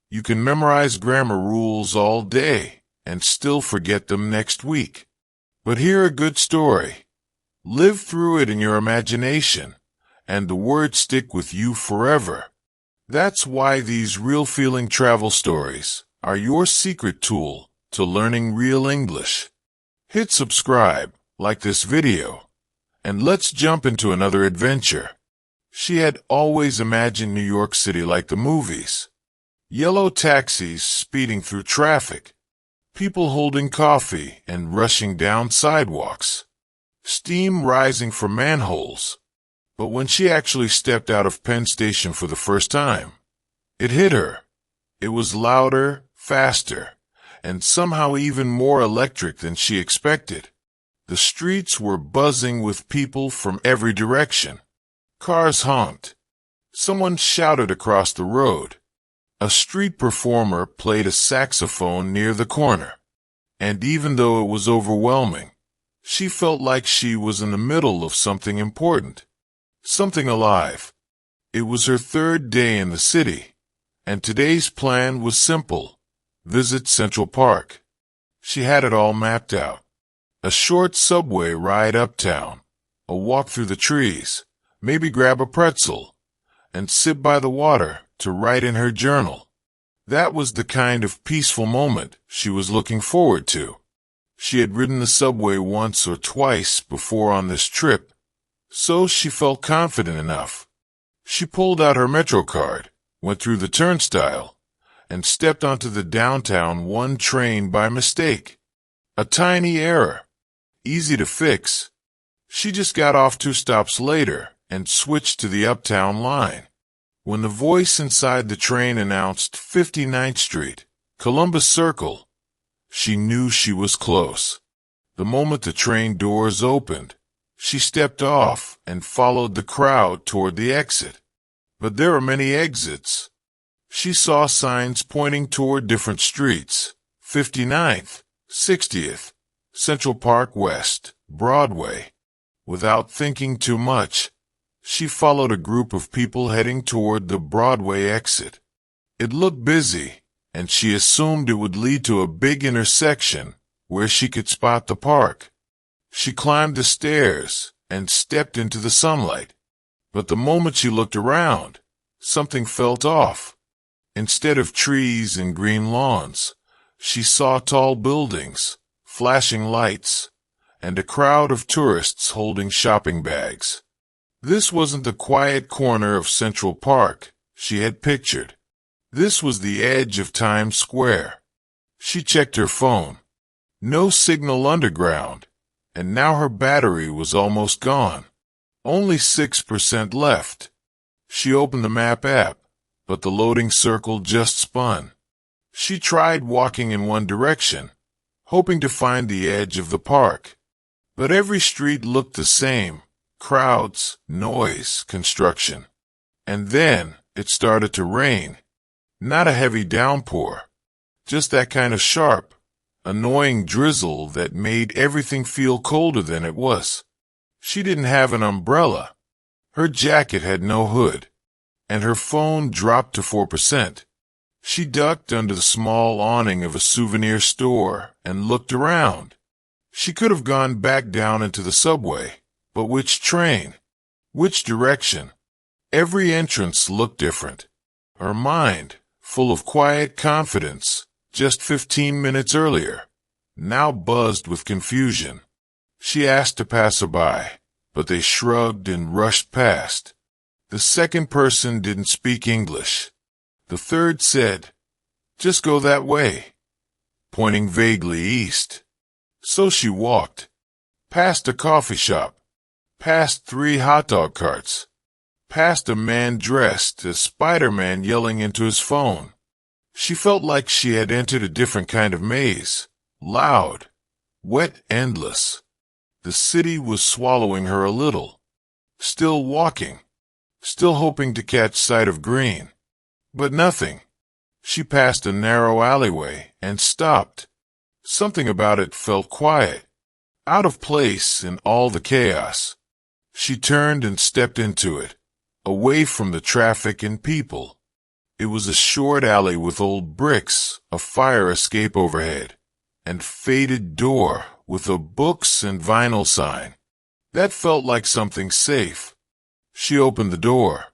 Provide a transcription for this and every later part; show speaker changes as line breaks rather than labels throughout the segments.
You can memorize grammar rules all day and still forget them next week. But hear a good story. Live through it in your imagination, and the words stick with you forever. That's why these real-feeling travel stories are your secret tool to learning real English. Hit subscribe, like this video, and let's jump into another adventure. She had always imagined New York City like the movies. Yellow taxis speeding through traffic, people holding coffee and rushing down sidewalks, steam rising from manholes. But when she actually stepped out of Penn Station for the first time, it hit her. It was louder, faster, and somehow even more electric than she expected. The streets were buzzing with people from every direction. Cars honked. Someone shouted across the road. A street performer played a saxophone near the corner. And even though it was overwhelming, she felt like she was in the middle of something important. Something alive. It was her third day in the city, and today's plan was simple. Visit Central Park. She had it all mapped out. A short subway ride uptown, a walk through the trees, maybe grab a pretzel, and sit by the water to write in her journal. That was the kind of peaceful moment she was looking forward to. She had ridden the subway once or twice before on this trip, so she felt confident enough. She pulled out her Metro card, went through the turnstile, and stepped onto the downtown 1 train by mistake. A tiny error. Easy to fix. She just got off 2 stops later and switched to the uptown line. When the voice inside the train announced 59th Street, Columbus Circle, she knew she was close. The moment the train doors opened, she stepped off and followed the crowd toward the exit. But there are many exits. She saw signs pointing toward different streets: 59th, 60th, Central Park West, Broadway. Without thinking too much, she followed a group of people heading toward the Broadway exit. It looked busy, and she assumed it would lead to a big intersection where she could spot the park. She climbed the stairs and stepped into the sunlight. But the moment she looked around, something felt off. Instead of trees and green lawns, she saw tall buildings, flashing lights, and a crowd of tourists holding shopping bags. This wasn't the quiet corner of Central Park she had pictured. This was the edge of Times Square. She checked her phone. No signal underground, and now her battery was almost gone. Only 6% left. She opened the map app, but the loading circle just spun. She tried walking in one direction, hoping to find the edge of the park. But every street looked the same: crowds, noise, construction. And then it started to rain. Not a heavy downpour, just that kind of sharp, annoying drizzle that made everything feel colder than it was. She didn't have an umbrella. Her jacket had no hood, and her phone dropped to 4%. She ducked under the small awning of a souvenir store and looked around. She could have gone back down into the subway, but which train? Which direction? Every entrance looked different. Her mind, full of quiet confidence, just 15 minutes earlier, now buzzed with confusion. She asked a passerby, but they shrugged and rushed past. The second person didn't speak English. The third said, "Just go that way," pointing vaguely east. So she walked, past a coffee shop, past 3 hot dog carts, past a man dressed as Spider-Man yelling into his phone. She felt like she had entered a different kind of maze, loud, wet, endless. The city was swallowing her a little. Still walking, still hoping to catch sight of green. But nothing. She passed a narrow alleyway and stopped. Something about it felt quiet, out of place in all the chaos. She turned and stepped into it, away from the traffic and people. It was a short alley with old bricks, a fire escape overhead, and faded door with a books and vinyl sign. That felt like something safe. She opened the door,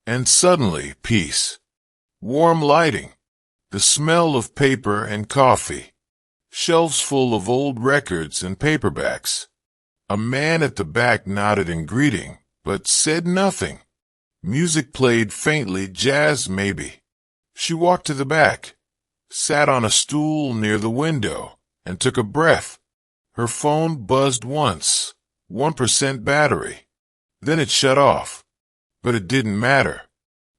and suddenly peace. Warm lighting, the smell of paper and coffee, shelves full of old records and paperbacks. A man at the back nodded in greeting, but said nothing. Music played faintly, jazz maybe. She walked to the back, sat on a stool near the window, and took a breath. Her phone buzzed once, 1% battery. Then it shut off. But it didn't matter.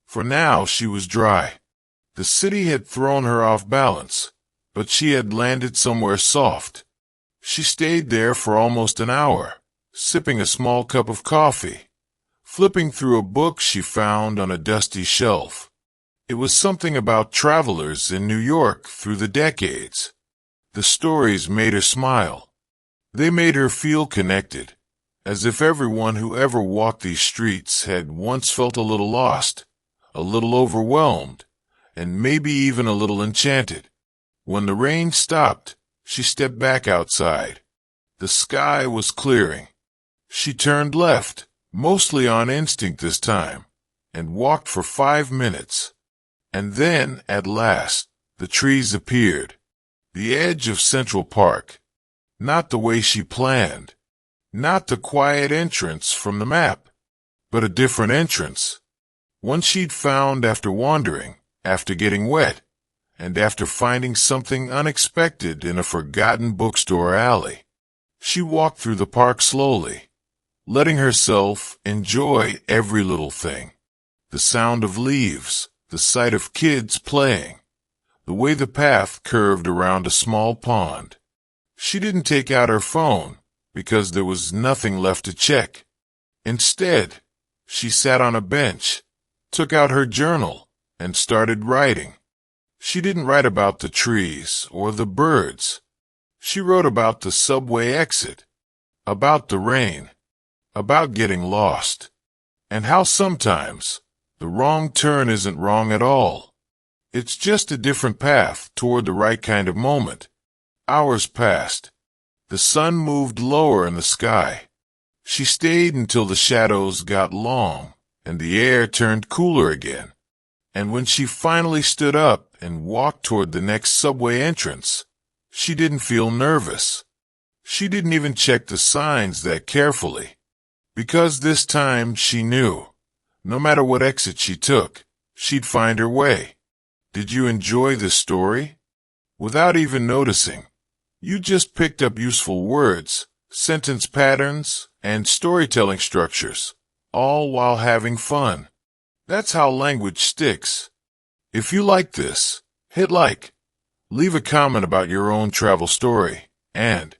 For now she was dry. The city had thrown her off balance, but she had landed somewhere soft. She stayed there for almost an hour, sipping a small cup of coffee, flipping through a book she found on a dusty shelf. It was something about travelers in New York through the decades. The stories made her smile. They made her feel connected, as if everyone who ever walked these streets had once felt a little lost, a little overwhelmed, and maybe even a little enchanted. When the rain stopped, she stepped back outside. The sky was clearing. She turned left, mostly on instinct this time, and walked for 5 minutes. And then, at last, the trees appeared. The edge of Central Park. Not the way she planned. Not the quiet entrance from the map, but a different entrance. One she'd found after wandering, after getting wet, and after finding something unexpected in a forgotten bookstore alley. She walked through the park slowly, letting herself enjoy every little thing. The sound of leaves, the sight of kids playing, the way the path curved around a small pond. She didn't take out her phone because there was nothing left to check. Instead, she sat on a bench, took out her journal, and started writing. She didn't write about the trees or the birds. She wrote about the subway exit, about the rain, about getting lost, and how sometimes the wrong turn isn't wrong at all. It's just a different path toward the right kind of moment. Hours passed. The sun moved lower in the sky. She stayed until the shadows got long and the air turned cooler again. And when she finally stood up and walked toward the next subway entrance, she didn't feel nervous. She didn't even check the signs that carefully. Because this time she knew, no matter what exit she took, she'd find her way. Did you enjoy this story? Without even noticing, you just picked up useful words, sentence patterns, and storytelling structures, all while having fun. That's how language sticks. If you like this, hit like, leave a comment about your own travel story, and